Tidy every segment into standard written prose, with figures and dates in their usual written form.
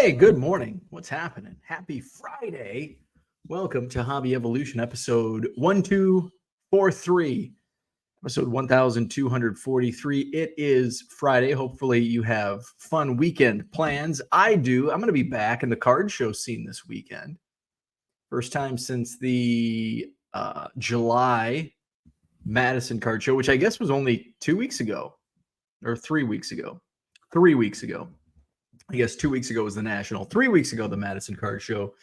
Hey, good morning. What's happening? Happy Friday. Welcome to Hobby Evolution, episode 1243, episode 1243. It is Friday. Hopefully, you have fun weekend plans. I do. I'm going to be back in the card show scene this weekend. First time since the July Madison Card Show, which I guess was only 2 weeks ago or 3 weeks ago. 3 weeks ago. I guess 2 weeks ago was the National. 3 weeks ago, the Madison Card Show.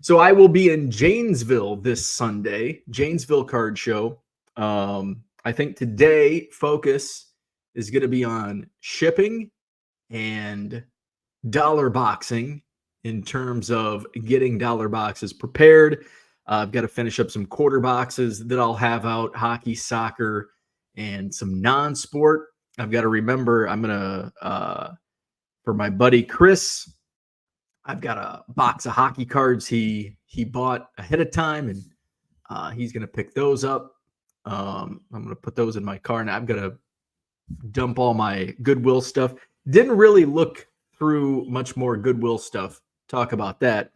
So I will be in Janesville this Sunday, Janesville Card Show. I think today focus is going to be on shipping and dollar boxing in terms of getting dollar boxes prepared. I've got to finish up some quarter boxes that I'll have out, hockey, soccer, and some non-sport. I've got to remember I'm going to... for my buddy Chris, I've got a box of hockey cards he bought ahead of time, and he's going to pick those up. I'm going to put those in my car, and I've got to dump all my Goodwill stuff. Didn't really look through much more Goodwill stuff. Talk about that.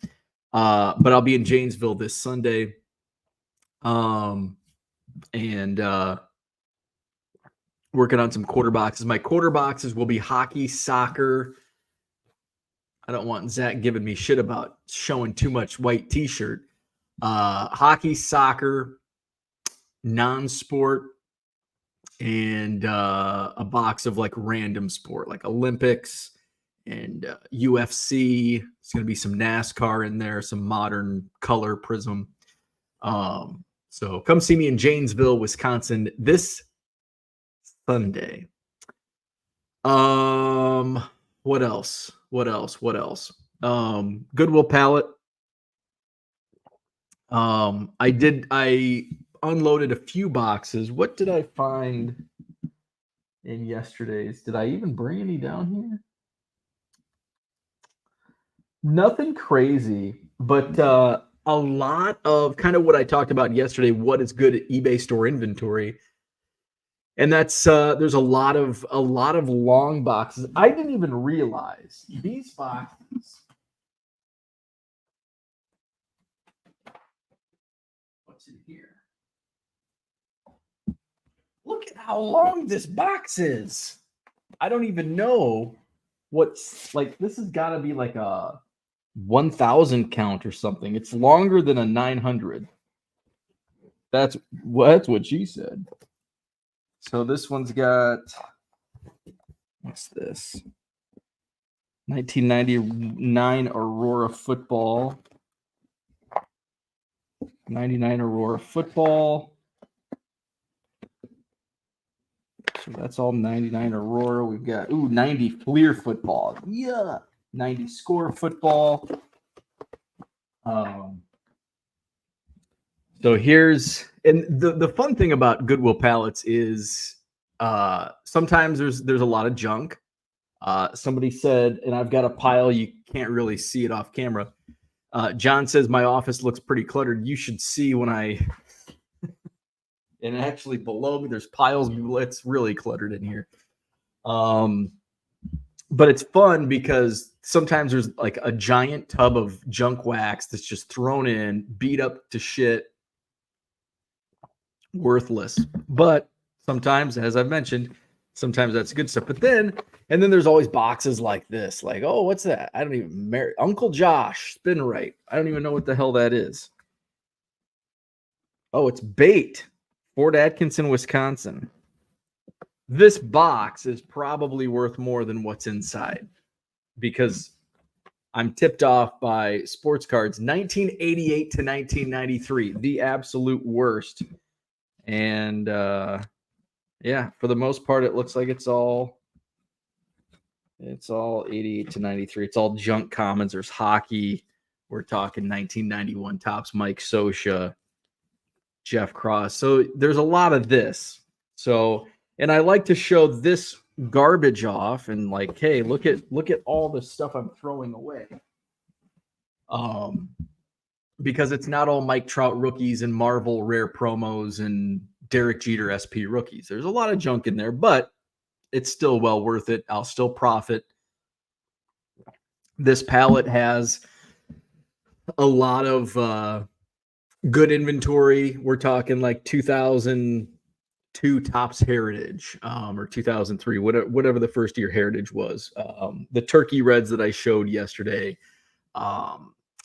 But I'll be in Janesville this Sunday. And working on some quarter boxes. My quarter boxes will be hockey, soccer. I don't want Zach giving me shit about showing too much white t-shirt. Hockey, soccer, non-sport, and a box of like random sport, like Olympics and UFC. There's going to be some NASCAR in there, some modern color prism. So come see me in Janesville, Wisconsin this Sunday. What else? Goodwill pallet. I unloaded a few boxes. What did I find in yesterday's? Did I even bring any down here? Nothing crazy, but a lot of kind of what I talked about yesterday, what is good at eBay store inventory. And that's there's a lot of long boxes. I didn't even realize these boxes. What's in here? Look at how long this box is. I don't even know what's like. This has got to be like a 1,000 count or something. It's longer than a 900. That's what she said. So this one's got, what's this? 1999 Aurora football. 99 Aurora football. So that's all 99 Aurora. We've got, 90 Fleer football. Yeah. 90 Score football. So here's, and the fun thing about Goodwill pallets is sometimes there's a lot of junk. Somebody said, and I've got a pile, you can't really see it off camera. John says my office looks pretty cluttered. You should see when and actually below me there's piles. It's really cluttered in here. But it's fun because sometimes there's like a giant tub of junk wax that's just thrown in, beat up to shit. Worthless. But sometimes, as I've mentioned, sometimes that's good stuff. But then there's always boxes like this. Like, oh, what's that? I don't even Uncle Josh spin right. I don't even know what the hell that is. Oh, it's bait. Fort Atkinson, Wisconsin. This box is probably worth more than what's inside because I'm tipped off by sports cards 1988 to 1993, the absolute worst. And yeah, for the most part, it looks like it's all 88 to 93. It's all junk commons. There's hockey. We're talking 1991 Topps Mike Scioscia, Jeff Cross. So there's a lot of this. So, and I like to show this garbage off and like, hey, look at all the stuff I'm throwing away. Because it's not all Mike Trout rookies and Marvel rare promos and Derek Jeter SP rookies. There's a lot of junk in there, but it's still well worth it. I'll still profit. This pallet has a lot of good inventory. We're talking like 2002 Topps Heritage, or 2003, whatever the first year Heritage was. The Turkey Reds that I showed yesterday.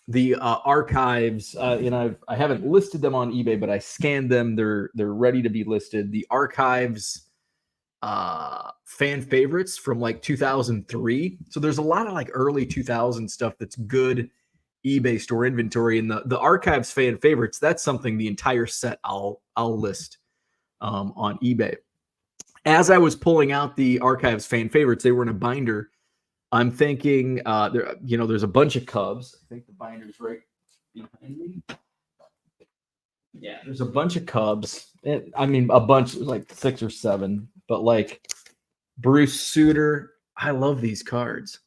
The archives, I haven't listed them on eBay, but I scanned them. They're ready to be listed. The archives fan favorites from like 2003. So there's a lot of like early 2000 stuff that's good eBay store inventory. And the archives fan favorites, that's something, the entire set I'll list on eBay. As I was pulling out the archives fan favorites, they were in a binder. I'm thinking, there's a bunch of Cubs. I think the binder's right behind me. Yeah, there's a bunch of Cubs. A bunch, like 6 or 7. But like Bruce Sutter, I love these cards.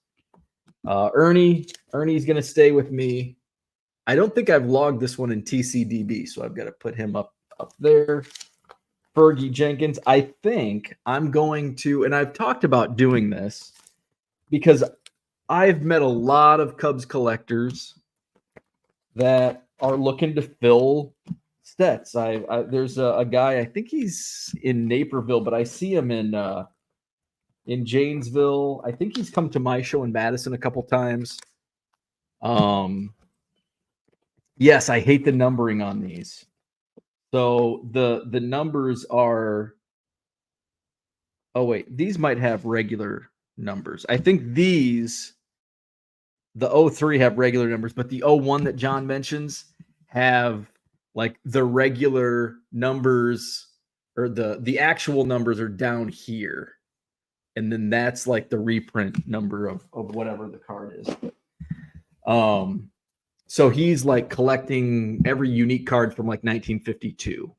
Ernie's going to stay with me. I don't think I've logged this one in TCDB, so I've got to put him up there. Fergie Jenkins. I think I'm going to, and I've talked about doing this, because I've met a lot of Cubs collectors that are looking to fill sets. There's a guy, I think he's in Naperville, but I see him in Janesville. I think he's come to my show in Madison a couple times. Yes, I hate the numbering on these. So the numbers are, oh wait, these might have regular numbers. I think these, the 03 have regular numbers, but the 01 that John mentions have like the regular numbers, or the actual numbers are down here. And then that's like the reprint number of whatever the card is. So he's like collecting every unique card from like 1952,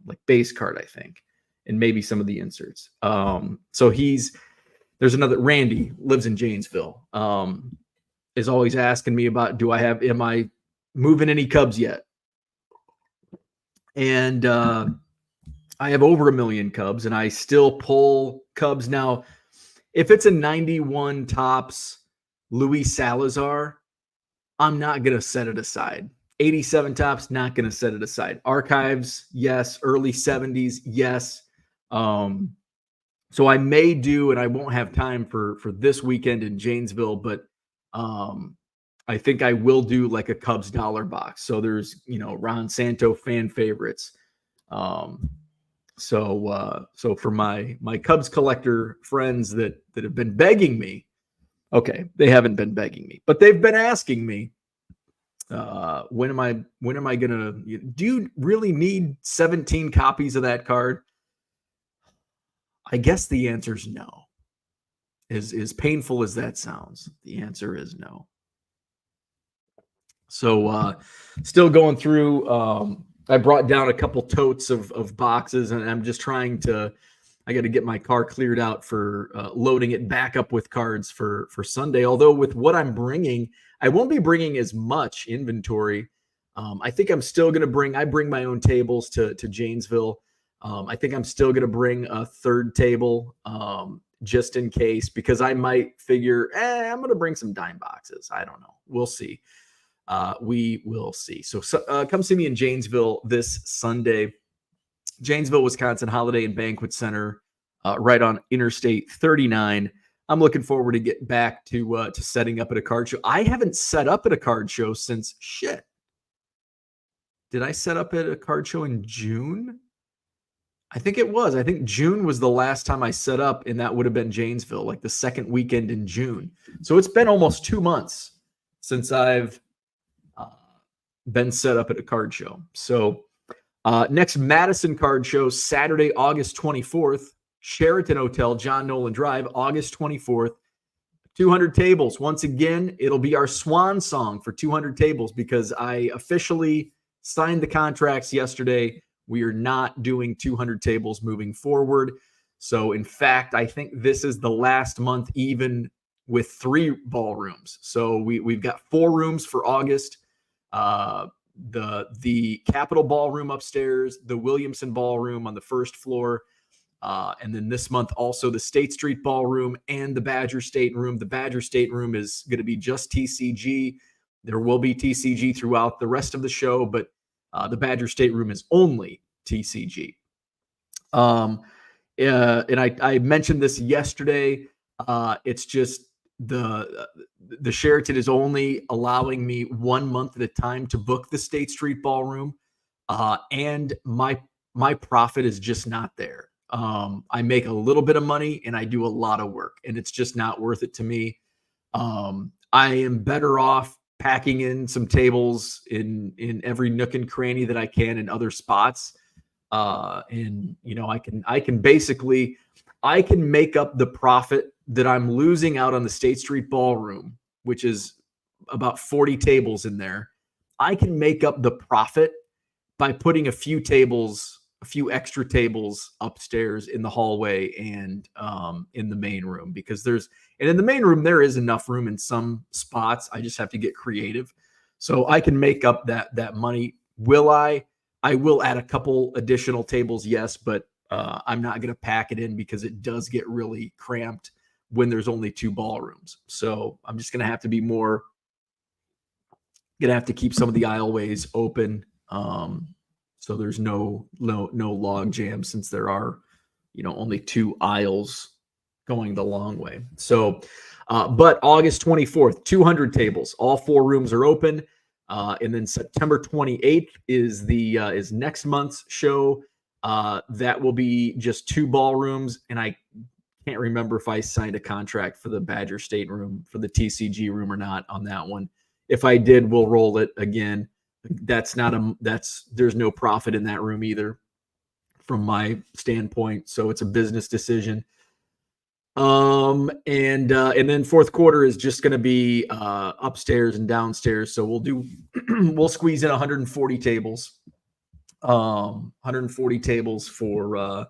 like base card, I think, and maybe some of the inserts. So there's another Randy, lives in Janesville, is always asking me about, am I moving any Cubs yet? And I have over 1 million Cubs, and I still pull Cubs. Now, if it's a 91 Topps Luis Salazar, I'm not going to set it aside. 87 Topps, not going to set it aside. Archives, yes. Early 70s, yes. So I may do, and I won't have time for this weekend in Janesville, but I think I will do like a Cubs dollar box. So there's, Ron Santo fan favorites. So for my Cubs collector friends that have been begging me, okay, they haven't been begging me, but they've been asking me, when am I gonna, do you really need 17 copies of that card? I guess the answer is no. As painful as that sounds, the answer is no. So still going through, I brought down a couple totes of boxes, and I'm just trying to, I got to get my car cleared out for loading it back up with cards for Sunday. Although with what I'm bringing, I won't be bringing as much inventory. I think I'm still going to I bring my own tables to Janesville. I think I'm still going to bring a third table just in case, because I might figure, I'm going to bring some dime boxes. I don't know. We'll see. We will see. So come see me in Janesville this Sunday. Janesville, Wisconsin Holiday and Banquet Center, right on Interstate 39. I'm looking forward to get back to setting up at a card show. I haven't set up at a card show since shit. Did I set up at a card show in June? I think it was. I think June was the last time I set up, and that would have been Janesville, like the second weekend in June. So it's been almost 2 months since I've been set up at a card show. So next Madison Card Show, Saturday, August 24th, Sheraton Hotel, John Nolen Drive, August 24th, 200 tables. Once again, it'll be our swan song for 200 tables, because I officially signed the contracts yesterday. We are not doing 200 tables moving forward. So in fact, I think this is the last month, even with 3 ballrooms. So we've got 4 rooms for August. The Capitol Ballroom upstairs, the Williamson Ballroom on the first floor, And then this month, also the State Street Ballroom and the Badger Stateroom. The Badger Stateroom is going to be just TCG. There will be TCG throughout the rest of the show, but the Badger Stateroom is only TCG. And I mentioned this yesterday. It's just the Sheraton is only allowing me 1 month at a time to book the State Street Ballroom, and my profit is just not there. I make a little bit of money and I do a lot of work, and it's just not worth it to me. I am better off packing in some tables in every nook and cranny that I can in other spots. And I can basically make up the profit that I'm losing out on the State Street Ballroom, which is about 40 tables in there. I can make up the profit by putting a few extra tables upstairs in the hallway and in the main room, because in the main room, there is enough room in some spots. I just have to get creative. So I can make up that money. Will I? I will add a couple additional tables, yes, but I'm not going to pack it in because it does get really cramped when there's only 2 ballrooms. So I'm just going to have to be going to have to keep some of the aisleways open. So there's no log jam, since there are, only 2 aisles going the long way. So, but August 24th, 200 tables, all 4 rooms are open. And then September 28th is next month's show. That will be just 2 ballrooms. And I can't remember if I signed a contract for the Badger Stateroom for the TCG room or not on that one. If I did, we'll roll it again. There's no profit in that room either from my standpoint. So it's a business decision. And then fourth quarter is just going to be upstairs and downstairs. So we'll squeeze in 140 tables, 140 tables for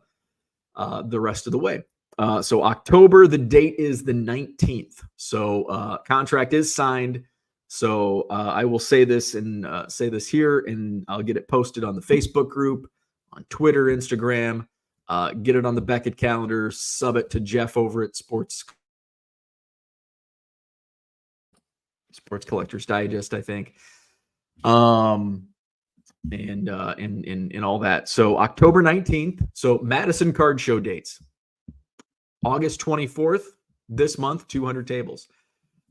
the rest of the way. So October, the date is the 19th. So contract is signed. So I will say this here, and I'll get it posted on the Facebook group, on Twitter, Instagram. Get it on the Beckett calendar, sub it to Jeff over at Sports Collectors Digest, I think. And all that. So October 19th. So Madison Card Show dates. August 24th, this month, 200 tables.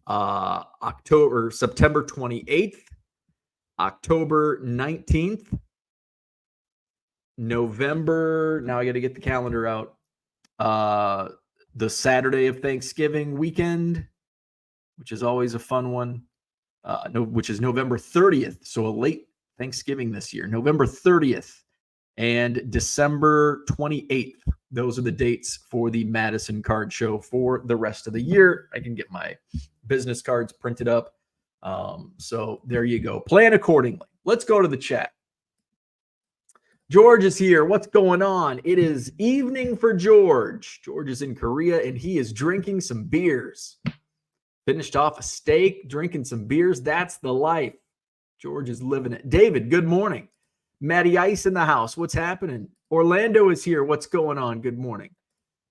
September 28th, October 19th, November. Now I got to get the calendar out. The Saturday of Thanksgiving weekend, which is always a fun one. Which is November 30th. So a late Thanksgiving this year, November 30th and December 28th. Those are the dates for the Madison Card Show for the rest of the year. I can get my business cards printed up. So there you go. Plan accordingly. Let's go to the chat. George is here. What's going on? It is evening for George. George is in Korea, and he is drinking some beers. Finished off a steak, drinking some beers. That's the life. George is living it. David, good morning. Matty Ice in the house. What's happening? Orlando is here. What's going on? Good morning.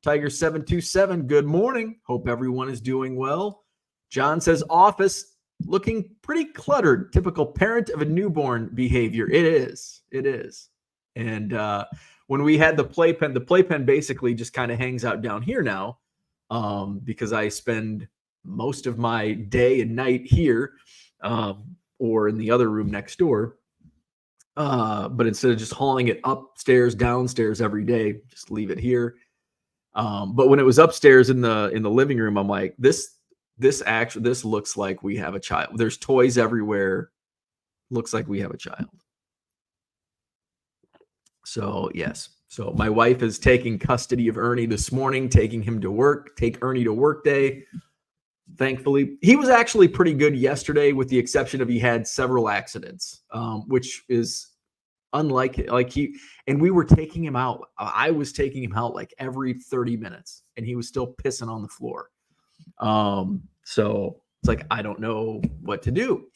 Tiger 727. Good morning. Hope everyone is doing well. John says office looking pretty cluttered. Typical parent of a newborn behavior. It is. It is. And when we had the playpen basically just kind of hangs out down here now, because I spend most of my day and night here, or in the other room next door. But instead of just hauling it upstairs, downstairs every day, just leave it here. But when it was upstairs in the living room, I'm like, this looks like we have a child. There's toys everywhere. Looks like we have a child. So yes. So my wife is taking custody of Ernie this morning, taking him to work, take Ernie to work day. Thankfully, he was actually pretty good yesterday, with the exception of he had several accidents, which is unlike and we were taking him out. I was taking him out like every 30 minutes, and he was still pissing on the floor. So it's like, I don't know what to do.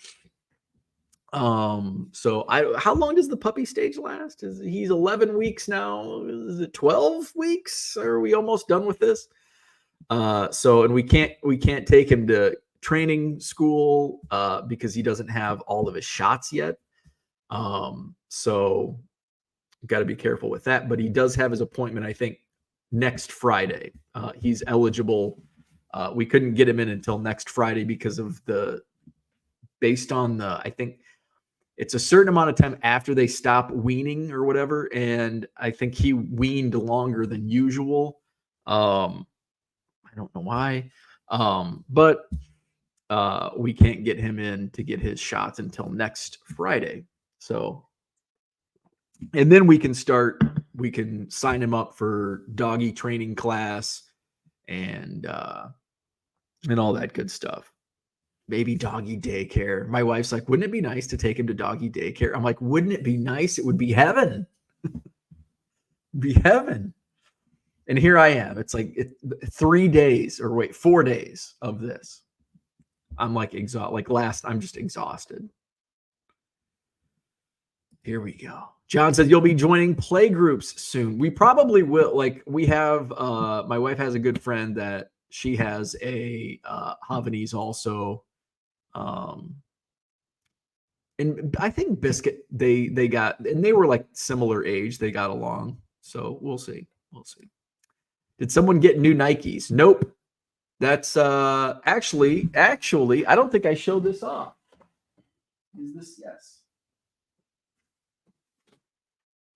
So how long does the puppy stage last? He's 11 weeks now? Is it 12 weeks? Are we almost done with this? And we can't take him to training school because he doesn't have all of his shots yet. So got to be careful with that. But he does have his appointment, I think, next Friday. He's eligible. We couldn't get him in until next Friday because of based on I think it's a certain amount of time after they stop weaning or whatever. And I think he weaned longer than usual. I don't know why. But we can't get him in to get his shots until next Friday. So, and then we can sign him up for doggy training class and all that good stuff. Baby doggy daycare. My wife's like, wouldn't it be nice to take him to doggy daycare? I'm like, wouldn't it be nice? It would be heaven. Be heaven. And here I am. It's like 4 days of this. I'm like exhausted. I'm just exhausted. Here we go. John said you'll be joining play groups soon. We probably will. Like we have, my wife has a good friend that she has a Havanese also. And I think Biscuit, they got, and they were like similar age. They got along. So we'll see. Did someone get new Nikes? Nope. That's actually, I don't think I showed this off. Is this? Yes.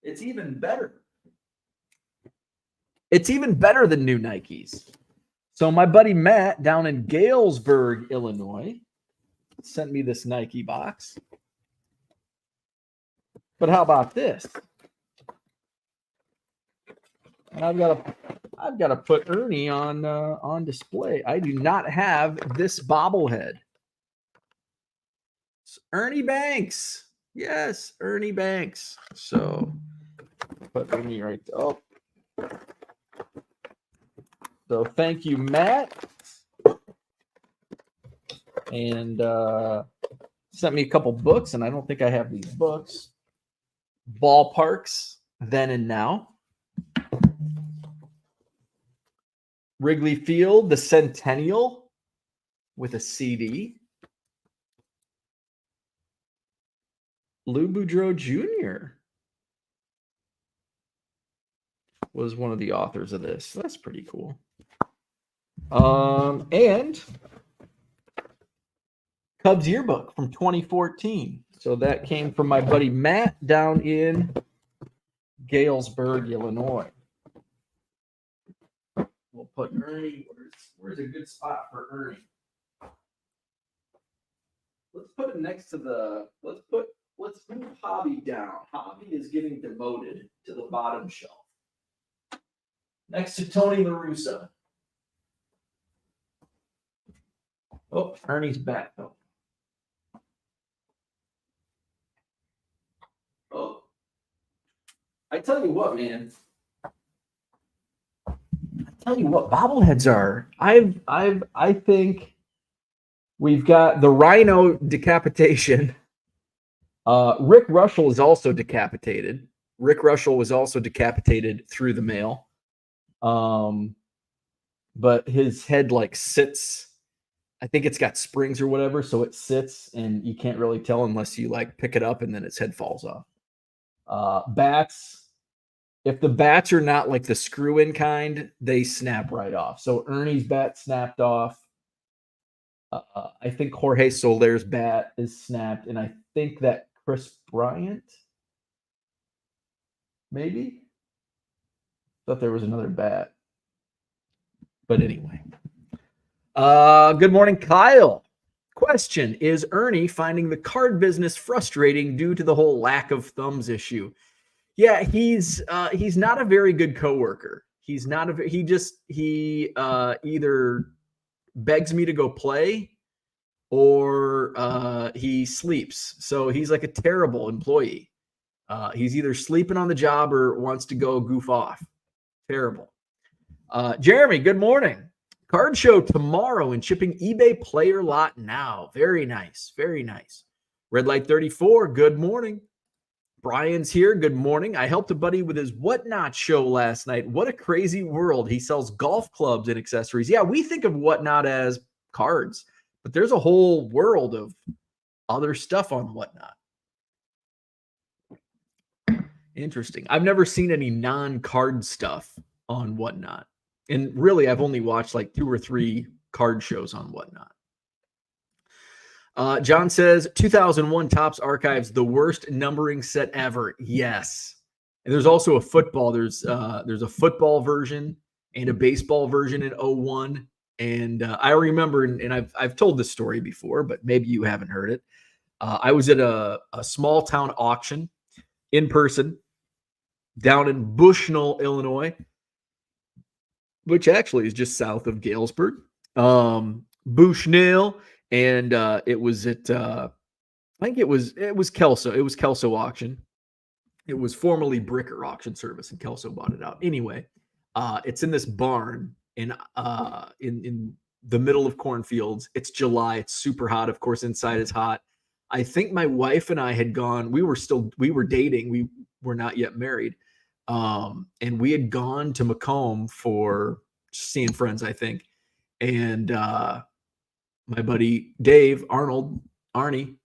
It's even better. It's even better than new Nikes. So my buddy Matt down in Galesburg, Illinois, sent me this Nike box. But how about this? And I've got to put Ernie on display. I do not have this bobblehead. It's Ernie Banks. Yes, Ernie Banks. So put Ernie right there. Oh. So thank you, Matt. And sent me a couple books, and I don't think I have these books. Ballparks, Then and Now. Wrigley Field, The Centennial with a CD. Lou Boudreau Jr. was one of the authors of this. That's pretty cool. And Cubs yearbook from 2014. So that came from my buddy Matt down in Galesburg, Illinois. We'll put Ernie. Where's a good spot for Ernie? Let's put it next to let's move Hobby down. Hobby is getting demoted to the bottom shelf. Next to Tony La Russa. Oh, Ernie's back though. Oh, I tell you what, man. Tell you what bobbleheads are. I think we've got the Rhino decapitation. Rick Russell is also decapitated. Rick Russell was also decapitated through the mail. But his head like sits. I think it's got springs or whatever, so it sits and you can't really tell unless you like pick it up and then its head falls off. Bats. If the bats are not like the screw-in kind, they snap right off. So Ernie's bat snapped off. I think Jorge Soler's bat is snapped. And I think that Chris Bryant, maybe? Thought there was another bat. But anyway. Good morning, Kyle. Question, is Ernie finding the card business frustrating due to the whole lack of thumbs issue? Yeah, he's not a very good coworker. He either begs me to go play or he sleeps. So he's like a terrible employee. He's either sleeping on the job or wants to go goof off. Terrible. Jeremy, good morning. Card show tomorrow and shipping eBay player lot now. Very nice. Very nice. Red Light 34, good morning. Brian's here. Good morning. I helped a buddy with his Whatnot show last night. What a crazy world. He sells golf clubs and accessories. Yeah, we think of Whatnot as cards, but there's a whole world of other stuff on Whatnot. Interesting. I've never seen any non-card stuff on Whatnot. And really, I've only watched like 2 or 3 card shows on Whatnot. John says 2001 Topps Archives, the worst numbering set ever. Yes. And there's also a football. There's a football version and a baseball version in 01. And I remember, and I've told this story before, but maybe you haven't heard it. I was at a small town auction in person down in Bushnell, Illinois, which actually is just south of Galesburg. Bushnell. And it was at, I think it was Kelso. It was Kelso Auction. It was formerly Bricker Auction Service, and Kelso bought it out. Anyway, it's in this barn in the middle of cornfields. It's July. It's super hot. Of course, inside is hot. I think my wife and I had gone. We were dating. We were not yet married, and we had gone to Macomb for seeing friends, I think, and. My buddy Dave Arnie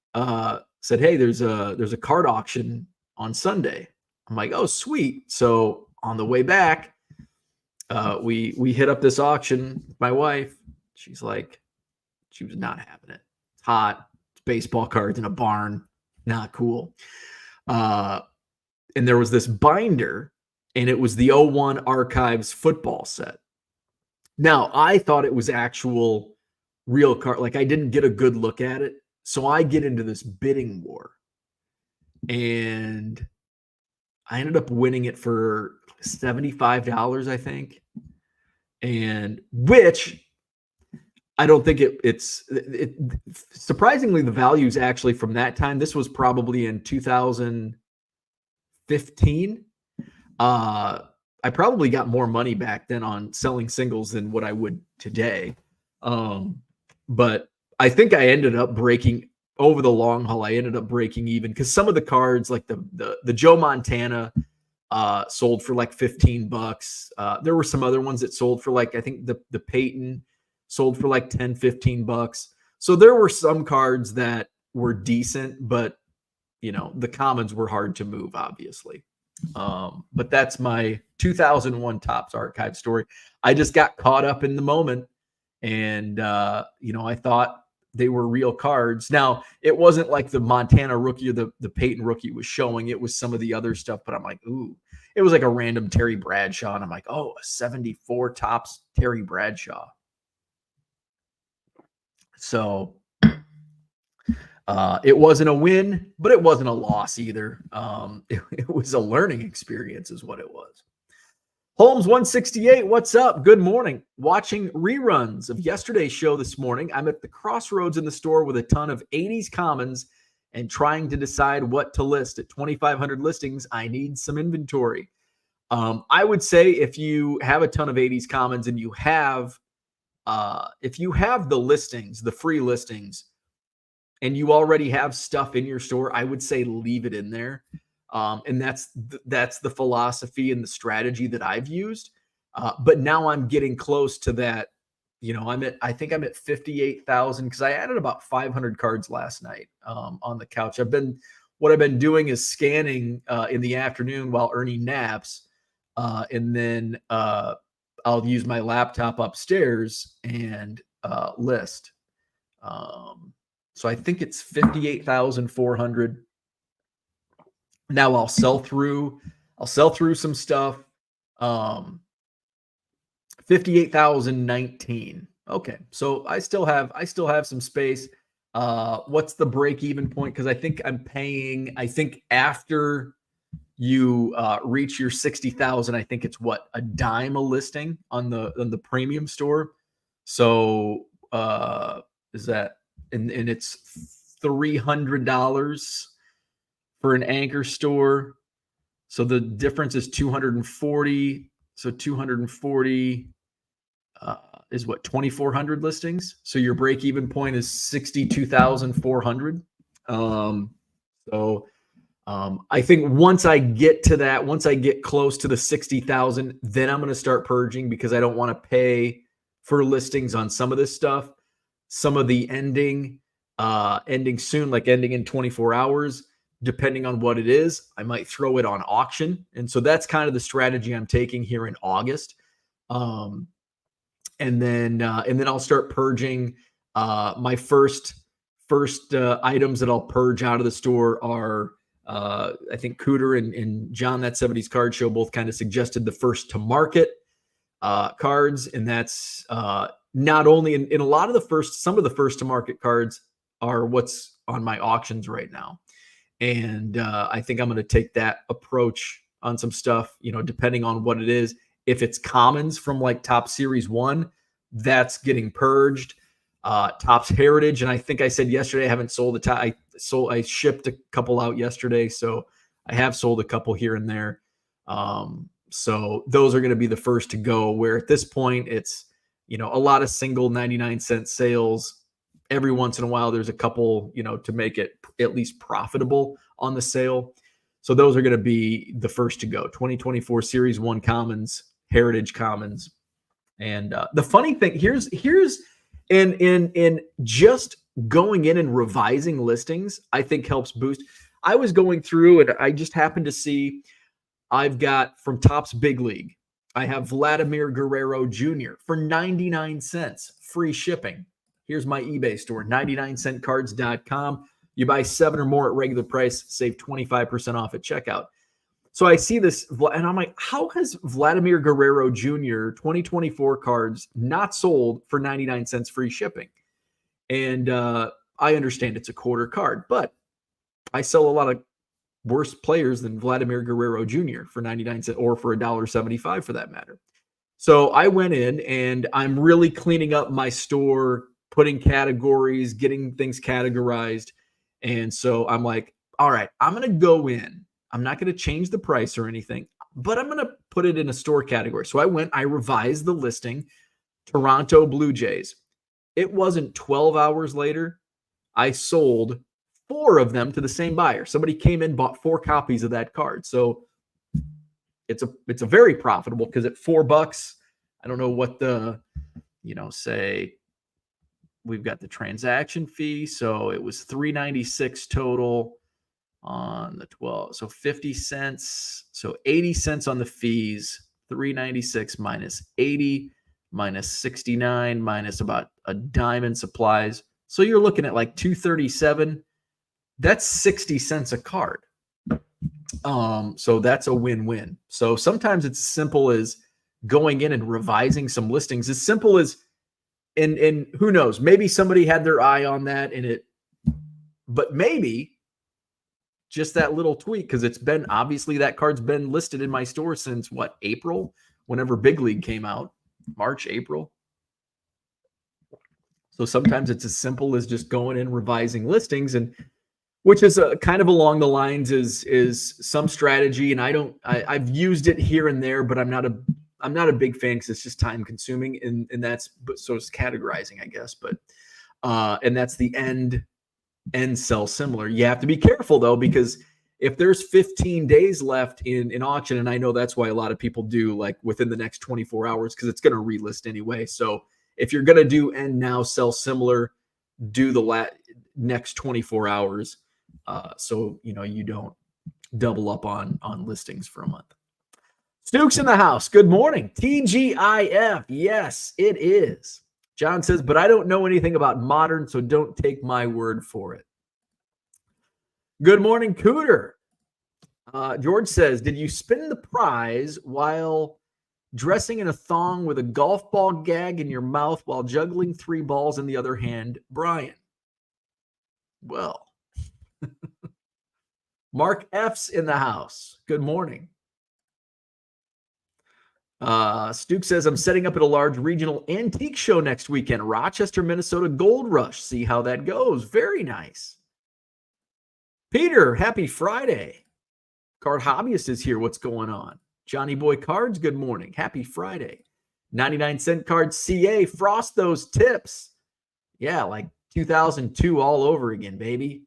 said, "Hey, there's a card auction on Sunday." I'm like, "Oh, sweet!" So on the way back, we hit up this auction. My wife, she was not having it. It's hot. It's baseball cards in a barn. Not cool. And there was this binder, and it was the 01 Archives football set. Now I thought it was actual. Real card, like I didn't get a good look at it. So I get into this bidding war. And I ended up winning it for $75, I think. And which I don't think it's surprisingly, the value is actually from that time. This was probably in 2015. I probably got more money back then on selling singles than what I would today. But I think I ended up breaking over the long haul. I ended up breaking even because some of the cards, like the Joe Montana, sold for like $15. There were some other ones that sold for like, I think the Peyton sold for like $10-15. So there were some cards that were decent, but the commons were hard to move, obviously. But that's my 2001 Topps Archive story. I just got caught up in the moment. And, I thought they were real cards. Now, it wasn't like the Montana rookie or the Peyton rookie was showing. It was some of the other stuff. But I'm like, ooh, it was like a random Terry Bradshaw. And I'm like, oh, a 74 Topps Terry Bradshaw. So it wasn't a win, but it wasn't a loss either. It was a learning experience is what it was. Holmes 168, what's up? Good morning. Watching reruns of yesterday's show this morning. I'm at the crossroads in the store with a ton of 80s commons and trying to decide what to list. At 2,500 listings, I need some inventory. I would say if you have a ton of 80s commons and if you have the listings, the free listings, and you already have stuff in your store, I would say leave it in there. And that's the philosophy and the strategy that I've used. But now I'm getting close to that. I think I'm at 58,000 because I added about 500 cards last night on the couch. What I've been doing is scanning in the afternoon while Ernie naps. And then I'll use my laptop upstairs and list. So I think it's 58,400. Now I'll sell through some stuff. 58,019. Okay. So I still have some space. What's the break even point? Cause I think I'm paying, after you reach your 60,000, I think it's what, a dime a listing on the premium store. So is that, and it's $300 for an anchor store. So the difference is 240. So 240 is what, 2,400 listings. So your break even point is 62,400. I think once I get to that, once I get close to the 60,000, then I'm going to start purging because I don't want to pay for listings on some of this stuff. Some of the ending soon, like ending in 24 hours, depending on what it is, I might throw it on auction. And so that's kind of the strategy I'm taking here in August. And then I'll start purging. My first items that I'll purge out of the store are, I think Cooter and John, that 70s Card Show, both kind of suggested the first to market cards. And that's not only in a lot of some of the first to market cards are what's on my auctions right now. And I think I'm going to take that approach on some stuff, depending on what it is. If it's commons from like Top Series 1, that's getting purged. Topps Heritage, and I think I said yesterday I haven't sold I shipped a couple out yesterday, so I have sold a couple here and there. So those are going to be the first to go, where at this point it's a lot of single 99-cent sales. Every once in a while there's a couple to make it at least profitable on the sale. So those are going to be the first to go. 2024 Series 1 commons, Heritage commons. And the funny thing, here's in just going in and revising listings, I think helps boost. I was going through and I just happened to see I've got from Topps Big League, I have Vladimir Guerrero Jr. for 99 cents, free shipping. Here's my eBay store, 99centcards.com. You buy 7 or more at regular price, save 25% off at checkout. So I see this, and I'm like, how has Vladimir Guerrero Jr. 2024 cards not sold for 99 cents free shipping? And I understand it's a quarter card, but I sell a lot of worse players than Vladimir Guerrero Jr. for 99 cents or for $1.75 for that matter. So I went in and I'm really cleaning up my store, putting categories, getting things categorized. And so I'm like, all right, I'm going to go in. I'm not going to change the price or anything, but I'm going to put it in a store category. So I revised the listing, Toronto Blue Jays. It wasn't 12 hours later, I sold 4 of them to the same buyer. Somebody came in, bought 4 copies of that card. So it's a very profitable, because at $4, I don't know what the, say we've got the transaction fee. So it was $3.96 total on the 12. So 50 cents. So 80 cents on the fees, $3.96 minus 80 minus 69 minus about a dime in supplies. So you're looking at like $2.37. That's 60 cents a card. So that's a win-win. So sometimes it's as simple as going in and revising some listings. As simple as, and who knows, maybe somebody had their eye on that but maybe just that little tweak, because it's been, obviously that card's been listed in my store since April, whenever Big League came out, March, April. So sometimes it's as simple as just going in, revising listings, and which is kind of along the lines is some strategy. And I've used it here and there, but I'm not a big fan because it's just time consuming, and so it's categorizing, I guess. But and that's the end sell similar. You have to be careful though, because if there's 15 days left in auction, and I know that's why a lot of people do like within the next 24 hours, because it's going to relist anyway. So if you're going to do end now, sell similar, do the next 24 hours. So, you don't double up on listings for a month. Stuke's in the house. Good morning. TGIF. Yes, it is. John says, but I don't know anything about modern, so don't take my word for it. Good morning, Cooter. George says, did you spin the prize while dressing in a thong with a golf ball gag in your mouth while juggling 3 balls in the other hand, Brian? Well, Mark F's in the house. Good morning. Stuke says, I'm setting up at a large regional antique show next weekend, Rochester, Minnesota Gold Rush. See how that goes. Very nice. Peter, happy Friday. Card Hobbyist is here. What's going on? Johnny Boy Cards, good morning. Happy Friday. 99-cent cards CA, frost those tips. Yeah, like 2002 all over again, baby.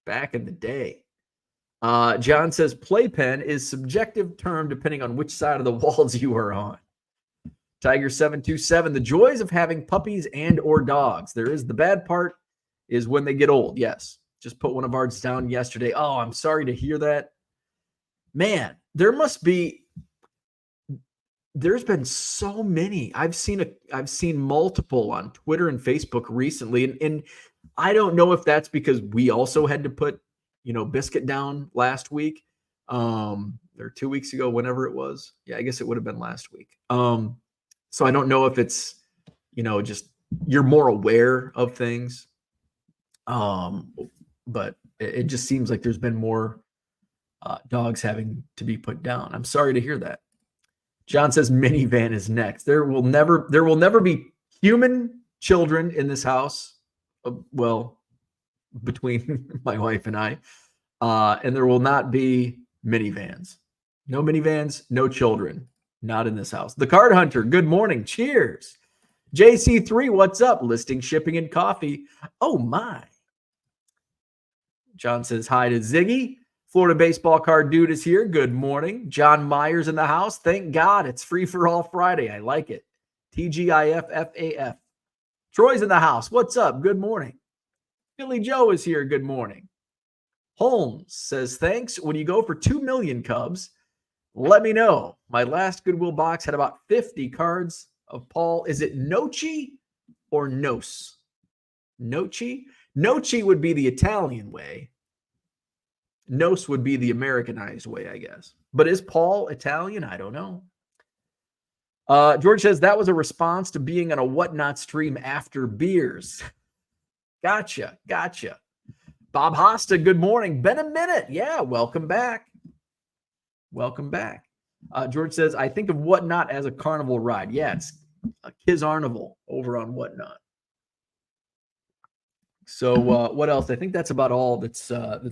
Back in the day. John says playpen is subjective term depending on which side of the walls you are on. Tiger 727, the joys of having puppies and or dogs. There is the bad part is when they get old. Yes. Just put one of ours down yesterday. Oh, I'm sorry to hear that. Man, there's been so many. I've seen multiple on Twitter and Facebook recently. And I don't know if that's because we also had to put, Biscuit down last week. Or 2 weeks ago, whenever it was. Yeah, I guess it would have been last week. So I don't know if it's, just you're more aware of things. But it just seems like there's been more dogs having to be put down. I'm sorry to hear that. John says minivan is next. There will never be human children in this house. Well, between my wife and I, and there will not be minivans. No minivans, no children. Not in this house. The Card Hunter, good morning. Cheers. JC3, what's up? Listing, shipping, and coffee. Oh, my. John says hi to Ziggy. Florida Baseball Card Dude is here. Good morning. John Myers in the house. Thank God it's Free for All Friday. I like it. TGIFFAF. Troy's in the house. What's up? Good morning. Philly Joe is here. Good morning. Holmes says, thanks. When you go for 2 million Cubs, let me know. My last Goodwill box had about 50 cards of Paul. Is it Nochi or Nos? Nochi? Nochi would be the Italian way. Nos would be the Americanized way, I guess. But is Paul Italian? I don't know. George says that was a response to being on a Whatnot stream after beers. Gotcha. Bob Hosta, good morning. Been a minute. Yeah, welcome back. George says, I think of Whatnot as a carnival ride. Yeah, it's a Kiz Arnival over on Whatnot. So what else? I think that's about all that's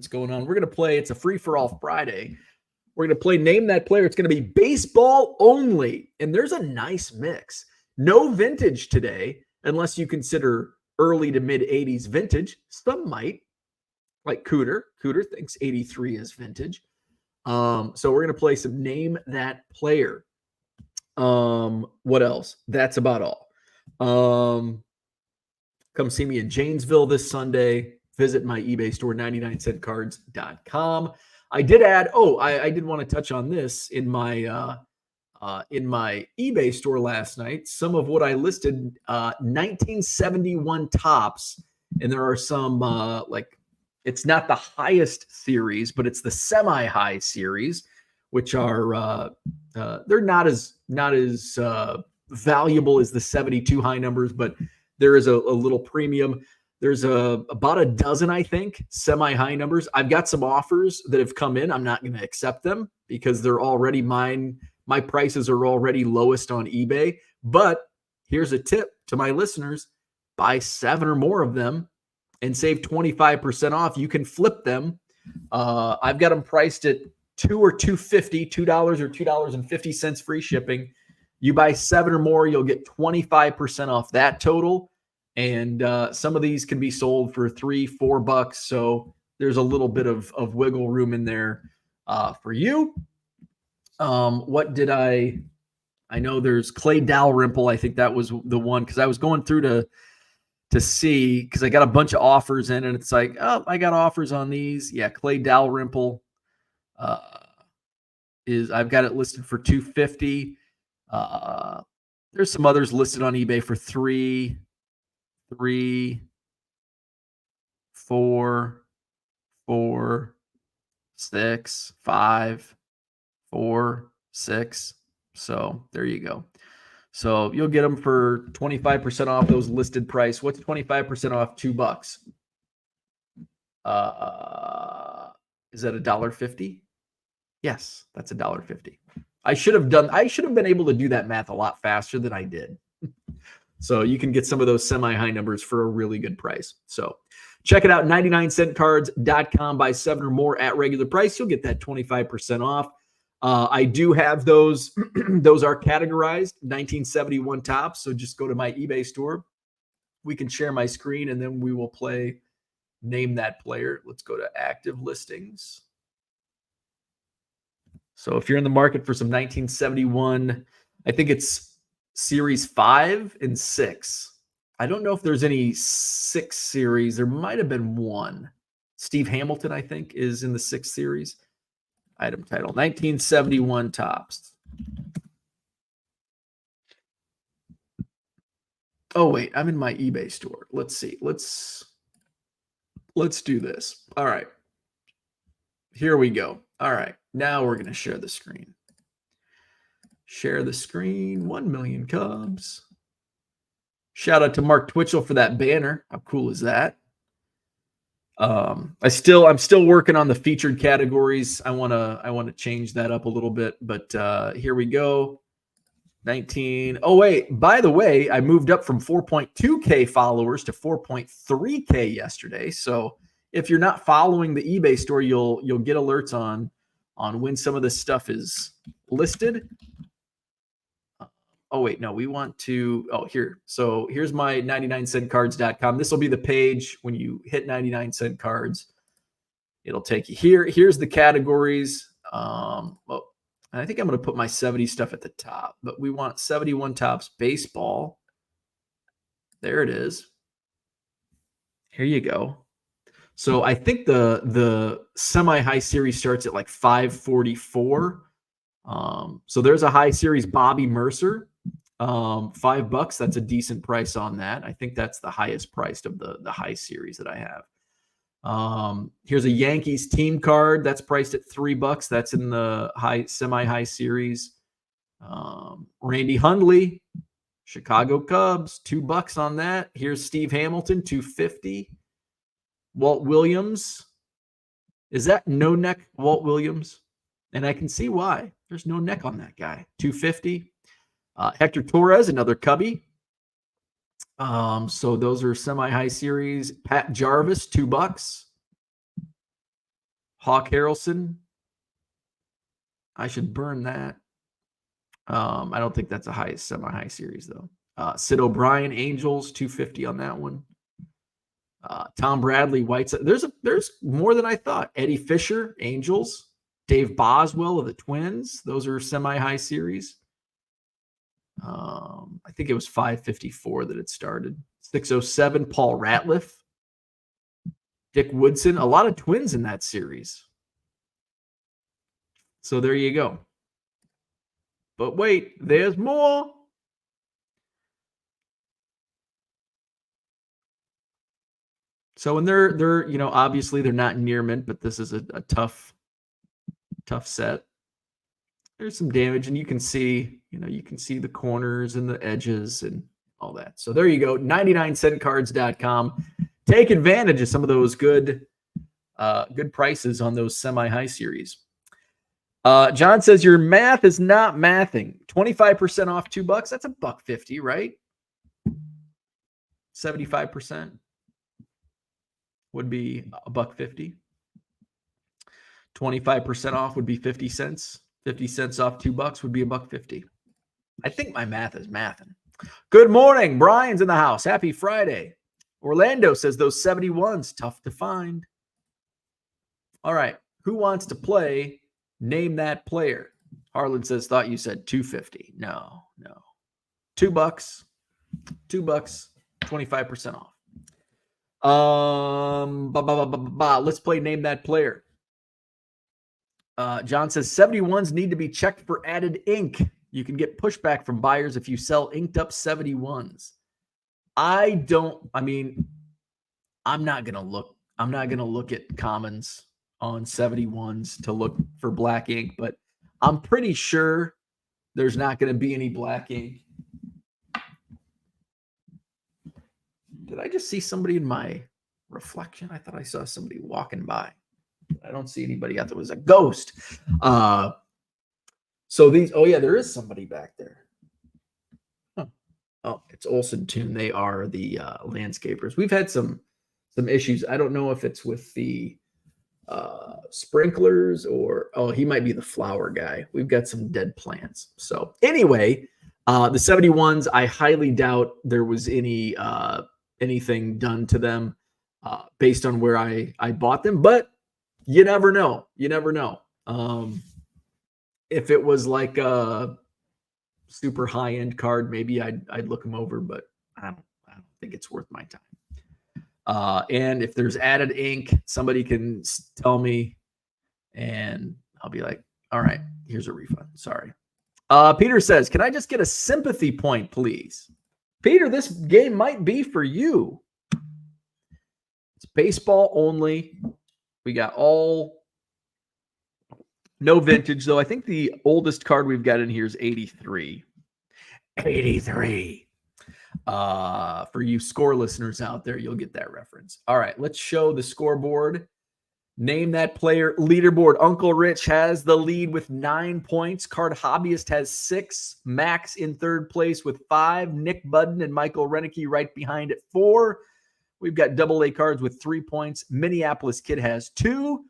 going on. We're going to play. It's a free-for-all Friday. We're going to play Name That Player. It's going to be baseball only. And there's a nice mix. No vintage today, unless you consider early to mid-'80s vintage. Some might, like Cooter. Cooter thinks 83 is vintage. So we're going to play some Name That Player. What else? That's about all. Come see me in Janesville this Sunday. Visit my eBay store, 99centcards.com. I did add, I did want to touch on this in my eBay store last night. Some of what I listed, 1971 tops, and there are some it's not the highest series, but it's the semi-high series, which are they're not as valuable as the 72 high numbers, but there is a little premium. There's about a dozen, I think, semi-high numbers. I've got some offers that have come in. I'm not going to accept them because they're already mine. My prices are already lowest on eBay. But here's a tip to my listeners. Buy 7 or more of them and save 25% off. You can flip them. I've got them priced at $2 or $2.50, $2 or $2.50 free shipping. You buy 7 or more, you'll get 25% off that total. And some of these can be sold for $3-4. So there's a little bit of wiggle room in there for you. What did I know there's Clay Dalrymple. I think that was the one because I was going through to see because I got a bunch of offers in and it's like, oh, I got offers on these. Yeah, Clay Dalrymple I've got it listed for $250. There's some others listed on eBay for $3, $4, $6, $5, $4, $6. So there you go. So you'll get them for 25% off those listed price. What's 25% off? $2. Is that $1.50? Yes, that's $1.50. I should have been able to do that math a lot faster than I did. So you can get some of those semi-high numbers for a really good price. So check it out, 99centcards.com. Buy 7 or more at regular price. You'll get that 25% off. I do have those. Those are categorized 1971 tops. So just go to my eBay store. We can share my screen and then we will play name that player. Let's go to active listings. So if you're in the market for some 1971, I think it's series 5 and 6. I don't know if there's any 6 series. There might have been one. Steve Hamilton, I think, is in the 6 series. Item title, 1971 Topps. Oh, wait, I'm in my eBay store. Let's see. Let's do this. All right. Here we go. All right. Now we're going to share the screen. Share the screen. 1 million Cubs. Shout out to Mark Twitchell for that banner. How cool is that? I'm still working on the featured categories. I want to change that up a little bit, but here we go. 19. Oh wait, by the way, I moved up from 4.2K followers to 4.3K yesterday. So if you're not following the eBay store, you'll get alerts on when some of this stuff is listed. Oh, wait, no, we want to, here. So here's my 99centcards.com. This will be the page when you hit 99 Cent Cards. It'll take you here. Here's the categories. Well, I think I'm going to put my 70 stuff at the top, but we want 71 Topps baseball. There it is. Here you go. So I think the semi-high series starts at like 544. So there's a high series Bobby Mercer. $5. That's a decent price on that. I think that's the highest priced of the high series that I have. Here's a Yankees team card that's priced at $3. That's in the semi-high series. Randy Hundley, Chicago Cubs, $2 on that. Here's Steve Hamilton, $2.50. Walt Williams. Is that no neck Walt Williams? And I can see why. There's no neck on that guy. $2.50. Hector Torres, another Cubby. So those are semi-high series. Pat Jarvis, $2. Hawk Harrelson. I should burn that. I don't think that's a semi-high series though. Sid O'Brien, Angels, $2.50 on that one. Tom Bradley, White. There's more than I thought. Eddie Fisher, Angels. Dave Boswell of the Twins. Those are semi-high series. I think it was 554 that it started. 607, Paul Ratliff. Dick Woodson. A lot of Twins in that series. So there you go. But wait, there's more. So when they're obviously they're not near mint, but this is a tough set. There's some damage, and you can see the corners and the edges and all that. So there you go, 99centcards.com. Take advantage of some of those good prices on those semi-high series. John says your math is not mathing. 25% off $2. That's $1.50, right? 75% would be $1.50. 25% off would be 50 cents. 50 cents off $2 would be $1.50. I think my math is mathing. Good morning. Brian's in the house. Happy Friday. Orlando says those 71s, tough to find. All right. Who wants to play Name That Player? Harlan says, thought you said $2.50. No. $2. 25% off. Let's play Name That Player. John says 71s need to be checked for added ink. You can get pushback from buyers if you sell inked up 71s. I'm not going to look at commons on 71s to look for black ink, but I'm pretty sure there's not going to be any black ink. Did I just see somebody in my reflection? I thought I saw somebody walking by. I don't see anybody out there. It was a ghost. So these, there is somebody back there. Huh. Oh, it's Olsen Toon. They are the landscapers. We've had some issues. I don't know if it's with the sprinklers or, he might be the flower guy. We've got some dead plants. So anyway, the 71s, I highly doubt there was anything done to them. based on where I bought them. But you never know. You never know. If it was like a super high end card, maybe I'd look them over, but I don't think it's worth my time. And if there's added ink, somebody can tell me, and I'll be like, all right, here's a refund. Sorry. Peter says, can I just get a sympathy point, please? Peter, this game might be for you. It's baseball only. We got no vintage, though. I think the oldest card we've got in here is 83. 83. For you score listeners out there, you'll get that reference. All right, let's show the scoreboard. Name that player. Leaderboard. Uncle Rich has the lead with 9 points. Card Hobbyist has 6. Max in third place with 5. Nick Budden and Michael Renicky right behind at 4. We've got AA cards with 3 points. Minneapolis Kid has 2.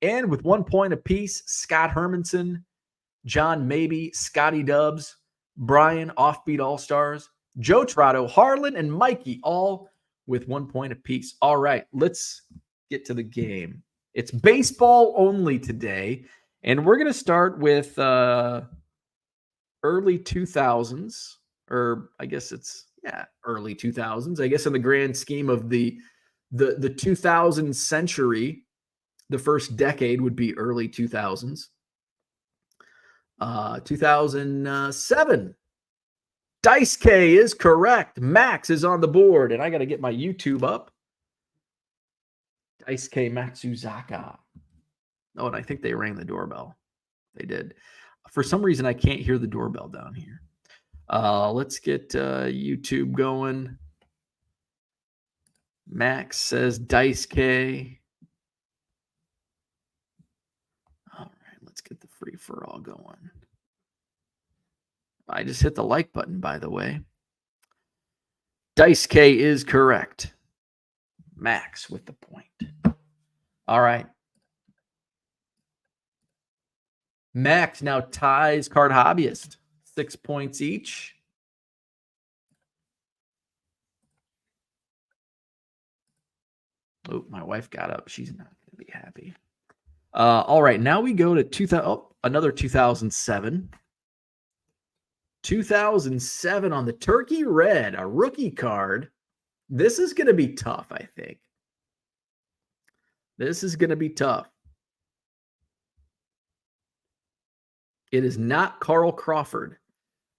And with 1 point apiece, Scott Hermanson, John Maybe, Scotty Dubs, Brian, Offbeat All-Stars, Joe Trotto, Harlan, and Mikey, all with 1 point apiece. All right, let's get to the game. It's baseball only today, and we're going to start with early 2000s, or I guess it's, early 2000s. I guess in the grand scheme of the 2000 century, the first decade would be early 2000s. 2007. Dice K is correct. Max is on the board, and I got to get my YouTube up. Dice K Matsuzaka. Oh, and I think they rang the doorbell. They did. For some reason, I can't hear the doorbell down here. Let's get YouTube going. Max says Dice K. All right, let's get the free for all going. I just hit the like button, by the way. Dice K is correct. Max with the point. All right. Max now ties Card Hobbyist. 6 points each. Oh, my wife got up. She's not going to be happy. All right. Now we go to another 2007. 2007 on the Turkey Red, a rookie card. This is going to be tough, I think. This is going to be tough. It is not Carl Crawford.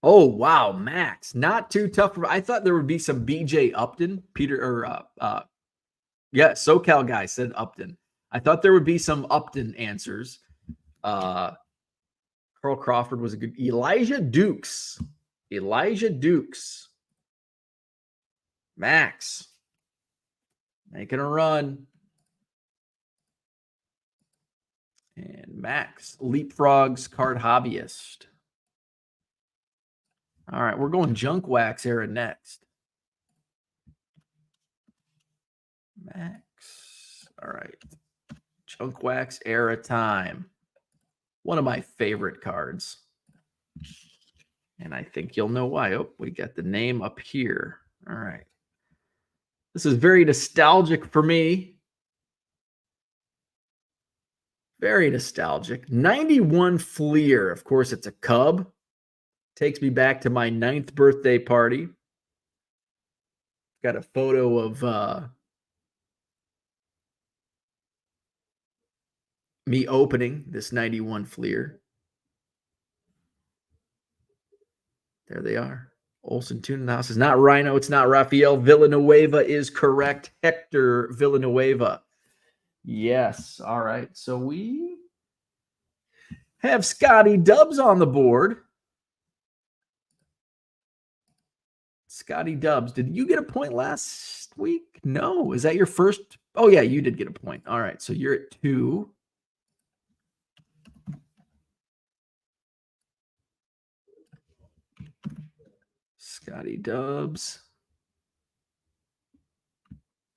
Oh, wow, Max. Not too tough. I thought there would be some BJ Upton. SoCal guy said Upton. I thought there would be some Upton answers. Carl Crawford was a good. Elijah Dukes. Max. Making a run. And Max leapfrogs Card Hobbyist. All right, we're going junk wax era next. Max. All right. Junk wax era time. One of my favorite cards. And I think you'll know why. Oh, we got the name up here. All right. This is very nostalgic for me. Very nostalgic. 91 Fleer. Of course, it's a Cub. Takes me back to my 9th birthday party. Got a photo of me opening this 91 Fleer. There they are. Olsen Tuna House is not Rhino. It's not Rafael. Villanueva is correct. Hector Villanueva. Yes. All right. So we have Scotty Dubs on the board. Scotty Dubs. Did you get a point last week? No. Is that your first? Oh, yeah, you did get a point. All right. So you're at 2. Scotty Dubs.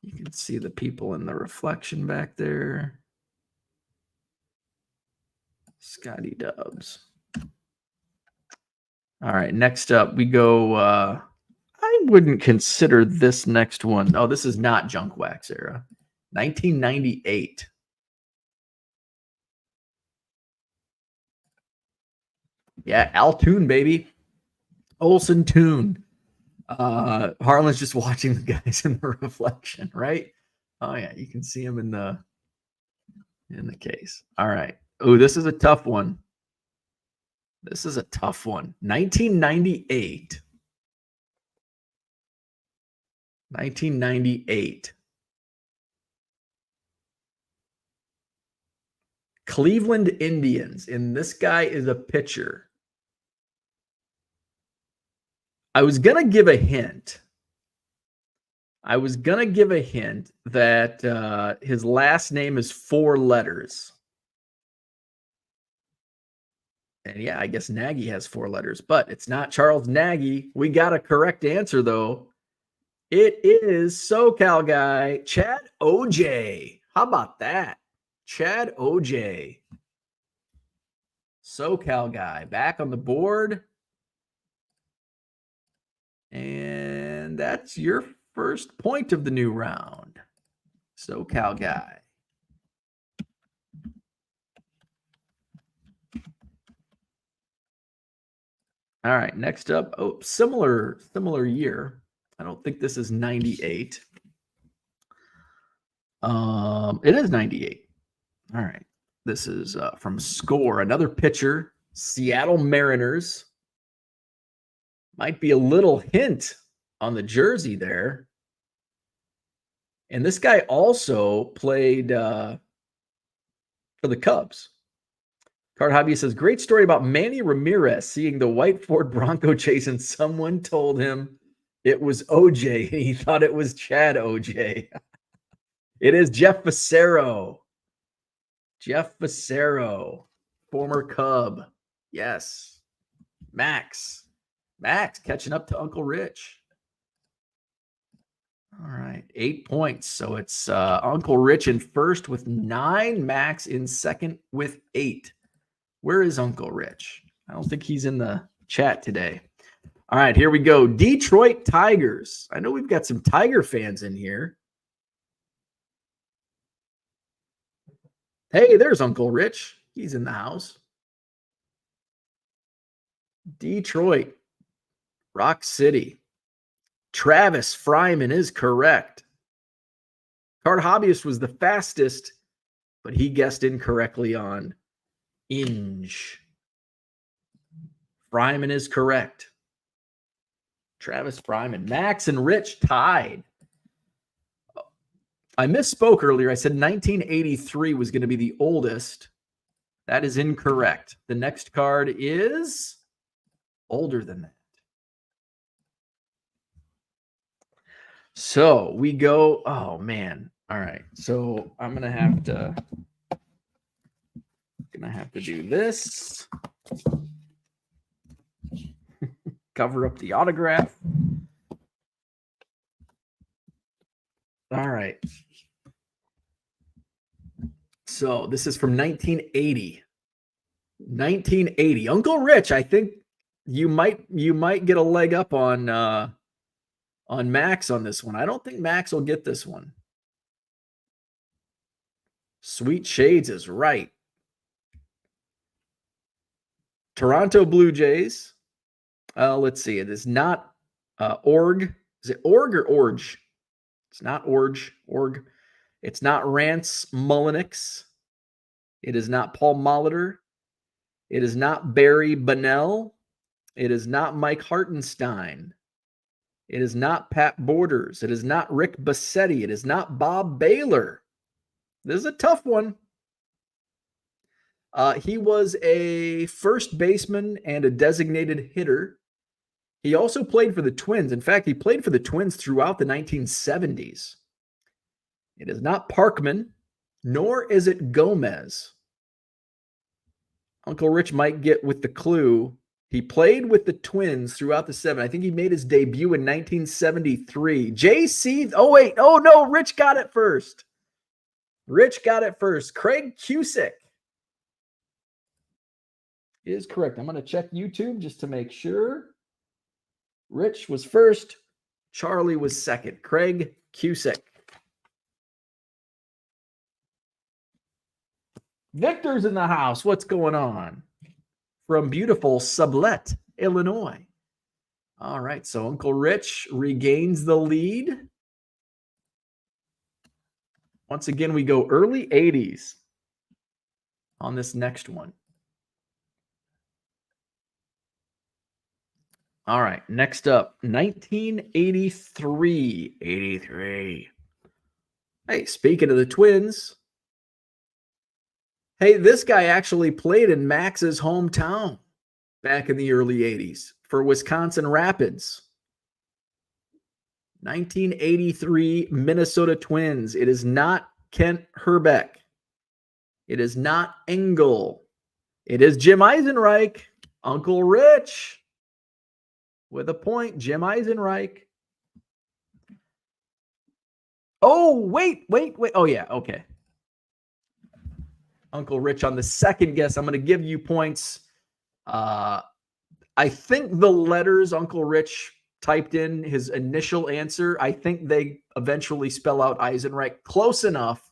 You can see the people in the reflection back there. Scotty Dubs. All right, next up we go. I wouldn't consider this next one. Oh, this is not junk wax era. 1998. Yeah, Al Toon, baby. Olsen Toon. Harlan's just watching the guys in the reflection, right? Oh yeah, you can see him in the case. All right. Oh, this is a tough one. This is a tough one. 1998. 1998. Cleveland Indians, and this guy is a pitcher. I was going to give a hint. That his last name is 4 letters. And yeah, I guess Nagy has 4 letters, but it's not Charles Nagy. We got a correct answer, though. It is SoCal guy, Chad OJ. How about that? Chad OJ. SoCal guy back on the board. And that's your first point of the new round. SoCal guy. All right, next up. Oh, similar year. I don't think this is 98. It is 98. All right. This is from Score, another pitcher, Seattle Mariners. Might be a little hint on the jersey there. And this guy also played for the Cubs. Card Hobby says, great story about Manny Ramirez seeing the white Ford Bronco chase, and someone told him it was OJ, and he thought it was Chad OJ. It is Jeff Facero. Jeff Facero, former Cub. Yes. Max catching up to Uncle Rich. All right, 8 points. So it's Uncle Rich in first with 9, Max in second with 8. Where is Uncle Rich? I don't think he's in the chat today. All right, here we go. Detroit Tigers. I know we've got some Tiger fans in here. Hey, there's Uncle Rich. He's in the house. Detroit. Rock City. Travis Fryman is correct. Card Hobbyist was the fastest, but he guessed incorrectly on Inge. Fryman is correct. Travis Fryman. Max and Rich tied. I misspoke earlier. I said 1983 was going to be the oldest. That is incorrect. The next card is older than that. So we go, oh man. All right. So I'm going to have to do this. Cover up the autograph. All right. So this is from 1980. 1980. Uncle Rich, I think you might get a leg up on Max on this one. I don't think Max will get this one. Sweet Shades is right. Toronto Blue Jays. Let's see. It is not Org. Is it Org or Orge? It's not Orge. Org. It's not Rance Mullenix. It is not Paul Molitor. It is not Barry Bonnell. It is not Mike Hartenstein. It is not Pat Borders. It is not Rick Bassetti. It is not Bob Baylor. This is a tough one. He was a first baseman and a designated hitter. He also played for the Twins. In fact, he played for the Twins throughout the 1970s. It is not Parkman, nor is it Gomez. Uncle Rich might get with the clue. He played with the Twins throughout the 70s. I think he made his debut in 1973. JC, oh wait, oh no, Rich got it first. Craig Cusick is correct. I'm going to check YouTube just to make sure. Rich was first. Charlie was second. Craig Cusick. Victor's in the house. What's going on? From beautiful Sublette, Illinois. All right, so Uncle Rich regains the lead. Once again, we go early 80s on this next one. All right, next up, 1983. 83. Hey, speaking of the Twins, hey, this guy actually played in Max's hometown back in the early 80s for Wisconsin Rapids. 1983 Minnesota Twins. It is not Kent Herbeck. It is not Engel. It is Jim Eisenreich. Uncle Rich with a point. Jim Eisenreich. Oh, wait. Oh, yeah. Okay. Uncle Rich on the second guess. I'm going to give you points. I think the letters Uncle Rich typed in his initial answer, I think they eventually spell out Eisenreich. Close enough.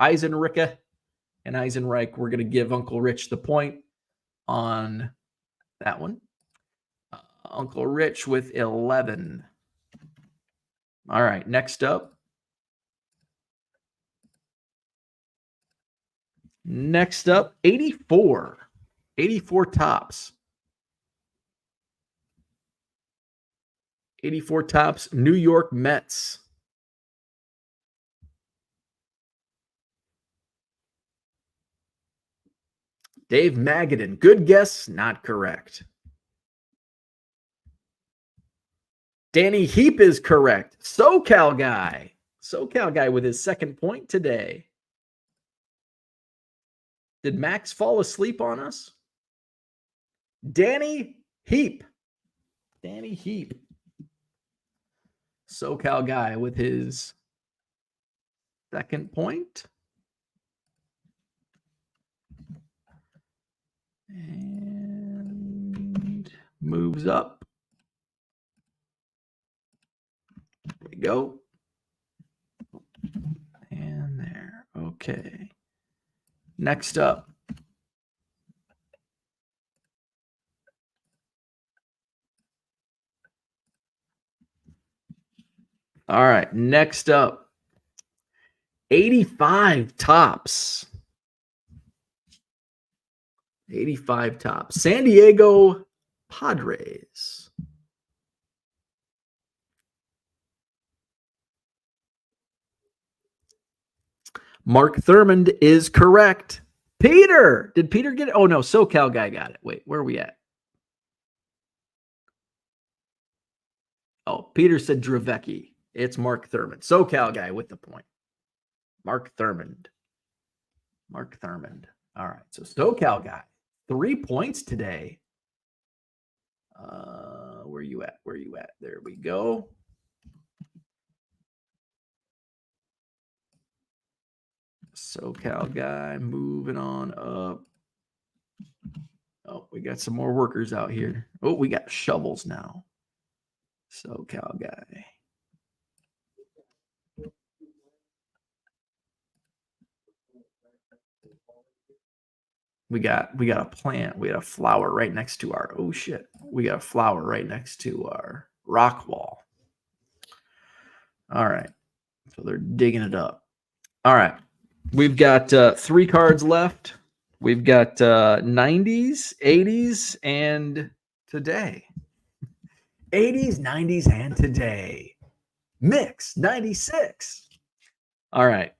Eisenricke and Eisenreich. We're going to give Uncle Rich the point on that one. Uncle Rich with 11. All right, next up. Next up, 84. 84 tops. 84 tops, New York Mets. Dave Magadan. Good guess, not correct. Danny Heap is correct. SoCal guy. SoCal guy with his second point today. Did Max fall asleep on us? Danny Heap. Danny Heap. SoCal guy with his second point. And moves up. There we go. And there. Okay. Next up. All right. Next up. 85 tops. 85 tops. San Diego Padres. Mark Thurmond is correct. Peter! Did Peter get it? Oh, no. SoCal guy got it. Wait, where are we at? Oh, Peter said Dravecki. It's Mark Thurmond. SoCal guy with the point. Mark Thurmond. Mark Thurmond. All right. So SoCal guy. 3 points today. Where you at? Where you at? There we go. SoCal guy moving on up. Oh, we got some more workers out here. Oh, we got shovels now. SoCal guy. We got a plant. We got a flower right next to our, oh shit. We got a flower right next to our rock wall. All right. So they're digging it up. All right. We've got 3 cards left. We've got 90s, 80s, and today. 80s, 90s, and today. Mix 96. All right.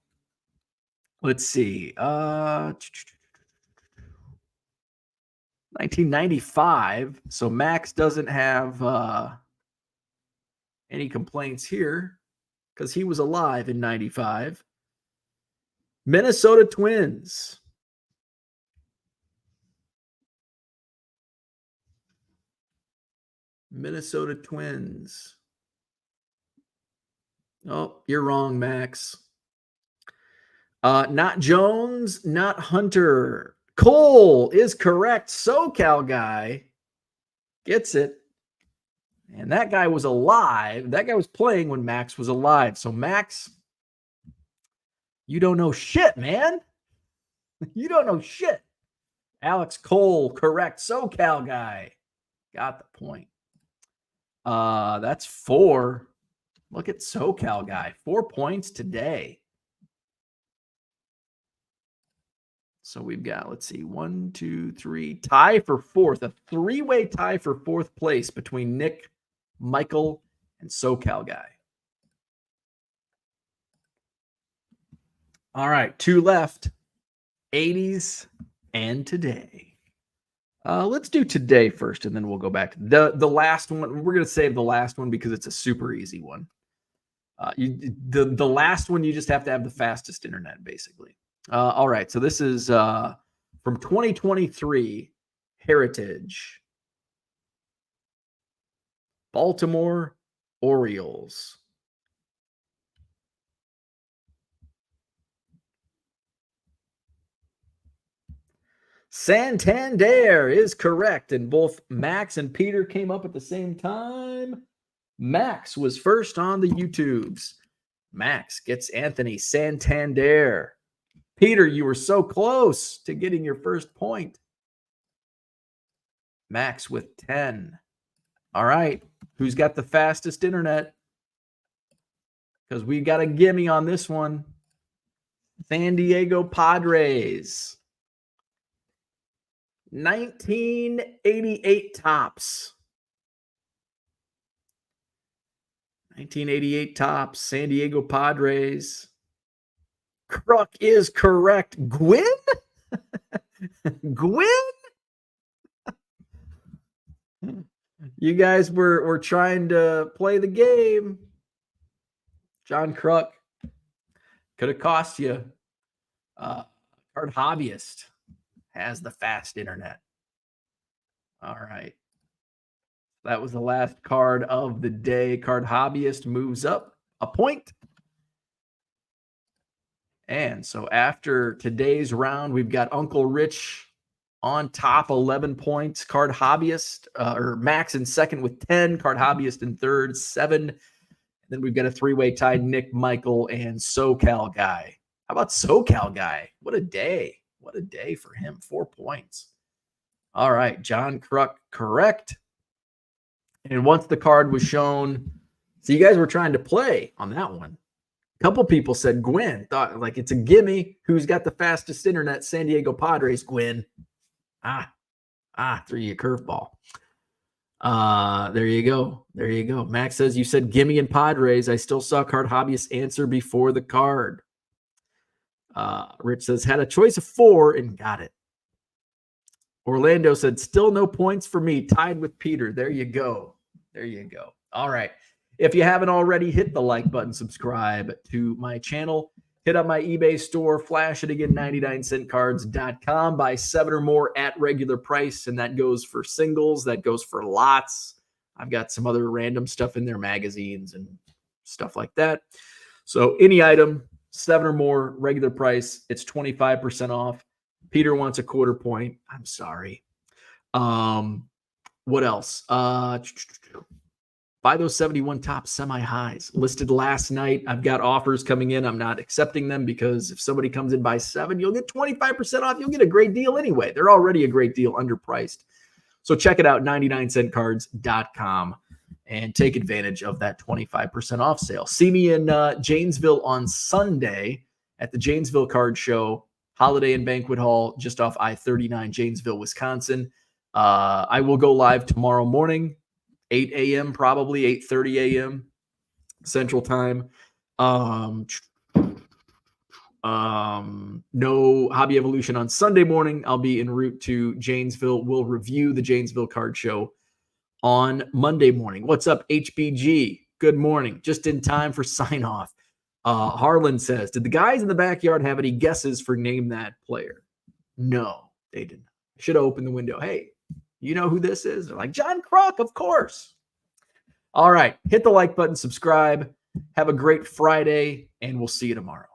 Let's see. 1995. So Max doesn't have any complaints here because he was alive in 95. Minnesota Twins. Minnesota Twins. Oh, you're wrong, Max. Not Jones, not Hunter. Cole is correct. SoCal guy gets it. And that guy was alive. That guy was playing when Max was alive. So, Max, you don't know shit, man. You don't know shit. Alex Cole, correct. SoCal guy. Got the point. That's 4. Look at SoCal guy. 4 points today. So we've got, let's see, 1, 2, 3, tie for 4th. A 3-way tie for 4th place between Nick, Michael, and SoCal guy. All right, 2 left. 80s and today. Let's do today first, and then we'll go back to the last one. We're going to save the last one because it's a super easy one. The last one, you just have to have the fastest internet, basically. All right, so this is from 2023 Heritage. Baltimore Orioles. Santander is correct, and both Max and Peter came up at the same time. Max was first on the YouTubes. Max gets Anthony Santander. Peter, you were so close to getting your first point. Max with 10. All right, who's got the fastest internet? Because we got a gimme on this one. San Diego Padres. 1988 tops. 1988 tops. San Diego Padres. Kruk is correct. Gwyn? Gwyn? You guys were trying to play the game. John Kruk. Could have cost you. Card Hobbyist has the fast internet. All right. That was the last card of the day. Card Hobbyist moves up a point. And so after today's round, we've got Uncle Rich on top, 11 points. Card Hobbyist, or Max in second with 10. Card Hobbyist in third, 7. And then we've got a 3-way tie, Nick, Michael, and SoCal Guy. How about SoCal Guy? What a day. What a day for him. 4 points. All right. John Kruk, correct. And once the card was shown, so you guys were trying to play on that one. A couple people said Gwyn. Thought like it's a gimme. Who's got the fastest internet? San Diego Padres, Gwyn. Threw you a curveball. There you go. There you go. Max says you said gimme and Padres. I still saw Card Hobbyist answer before the card. Rich says had a choice of 4 and got it. Orlando said still no points for me. Tied with Peter. There you go. There you go. All right. If you haven't already, hit the like button, subscribe to my channel, hit up my eBay store, flash it again, 99centcards.com. Buy 7 or more at regular price, and that goes for singles. That goes for lots. I've got some other random stuff in there, magazines and stuff like that. So any item, 7 or more, regular price, it's 25% off. Peter wants a quarter point. I'm sorry. What else? Buy those 71 top semi-highs listed last night. I've got offers coming in. I'm not accepting them because if somebody comes in by 7, you'll get 25% off. You'll get a great deal anyway. They're already a great deal, underpriced. So check it out, 99centcards.com, and take advantage of that 25% off sale. See me in Janesville on Sunday at the Janesville Card Show, Holiday and Banquet Hall, just off I-39, Janesville, Wisconsin. I will go live tomorrow morning, 8 a.m., probably 8:30 a.m. Central Time. No Hobby Evolution on Sunday morning. I'll be en route to Janesville. We'll review the Janesville Card Show on Monday morning. What's up, HBG? Good morning. Just in time for sign-off. Harlan says, did the guys in the backyard have any guesses for Name That Player? No, they didn't. Should have opened the window. Hey, you know who this is? They're like, John Kruk, of course. All right. Hit the like button, subscribe. Have a great Friday, and we'll see you tomorrow.